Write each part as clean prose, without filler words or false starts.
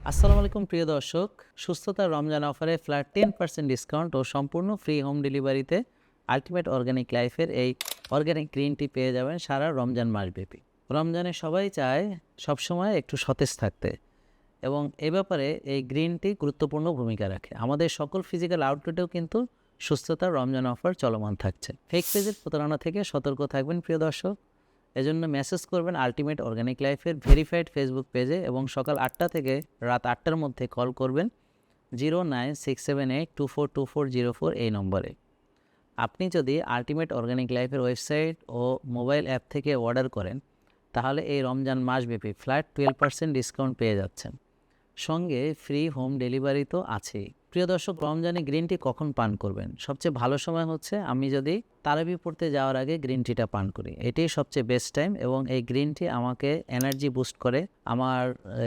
আসসালামু আলাইকুম প্রিয় দর্শক। সুস্থতার রমজান অফারে ফ্ল্যাট 10% ডিসকাউন্ট ও সম্পূর্ণ ফ্রি হোম ডেলিভারিতে আল্টিমেট অর্গানিক লাইফের এই অর্গানিক গ্রিন টি পেয়ে যাবেন সারা রমজান মাসব্যাপী। রমজানে সবাই চায় সবসময় একটু সতেজ থাকতে, এবং এ ব্যাপারে এই গ্রিন টি গুরুত্বপূর্ণ ভূমিকা রাখে। আমাদের সকল ফিজিক্যাল আউটলেটেও কিন্তু সুস্থতার রমজান অফার চলমান থাকছে। ফেক পেজের প্রতারণা থেকে সতর্ক থাকবেন প্রিয় দর্শক। এজন্য মেসেজ করবেন আল্টিমেট অর্গানিক লাইফের ভেরিফাইড ফেসবুক পেজে, এবং সকাল 8টা থেকে রাত 8টার মধ্যে কল করবেন 09678242404 এই নম্বরে। আপনি যদি আল্টিমেট অর্গানিক লাইফের ওয়েবসাইট ও মোবাইল অ্যাপ থেকে অর্ডার করেন, তাহলে এই রমজান মাসব্যাপী ফ্ল্যাট 12% ডিসকাউন্ট পেয়ে যাচ্ছেন, সঙ্গে ফ্রি হোম ডেলিভারি তো আছেই। প্রিয় দর্শক, রমজানে গ্রিন টি কখন পান করবেন? সবচেয়ে ভালো সময় হচ্ছে আমি যদি তারাবি পড়তে যাওয়ার আগে গ্রিন টিটা পান করি, এটাই সবচেয়ে বেস্ট টাইম। এবং এই গ্রিন টি আমাকে এনার্জি বুস্ট করে, আমার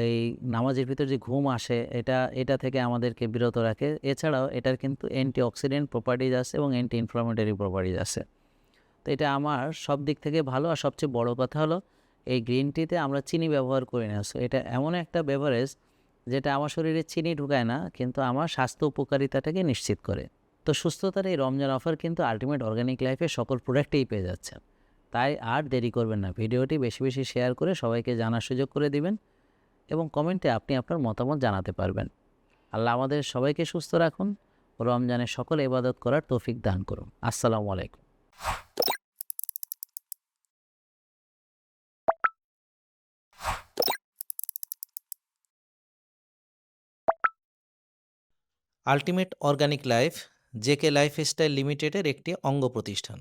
এই নামাজের ভিতর যে ঘুম আসে এটা থেকে আমাদেরকে বিরত রাখে। এছাড়াও এটার কিন্তু অ্যান্টি অক্সিডেন্ট প্রপার্টিজ আছে এবং অ্যান্টি ইনফ্লামেটরি প্রপার্টিজ আছে। তো এটা আমার সব দিক থেকে ভালো। আর সবচেয়ে বড় কথা হলো, এই গ্রিন টিতে আমরা চিনি ব্যবহার করি না। সো এটা এমন একটা বেভারেজ যেটা আমার শরীরে চিনি ঢুকায় না, কিন্তু আমার স্বাস্থ্য উপকারিতাটাকে নিশ্চিত করে। তো সুস্থতার এই রমজান অফার কিন্তু আল্টিমেট অর্গানিক লাইফে সকল প্রোডাক্টেই পেয়ে যাচ্ছেন। তাই আর দেরি করবেন না, ভিডিওটি বেশি বেশি শেয়ার করে সবাইকে জানার সুযোগ করে দিবেন, এবং কমেন্টে আপনি আপনার মতামত জানাতে পারবেন। আল্লাহ আমাদের সবাইকে সুস্থ রাখুন, রমজানের সকল ইবাদত করার তৌফিক দান করুন। আসসালামু আলাইকুম। Ultimate organic life JK lifestyle লিমিটেডের একটি অঙ্গ প্রতিষ্ঠান।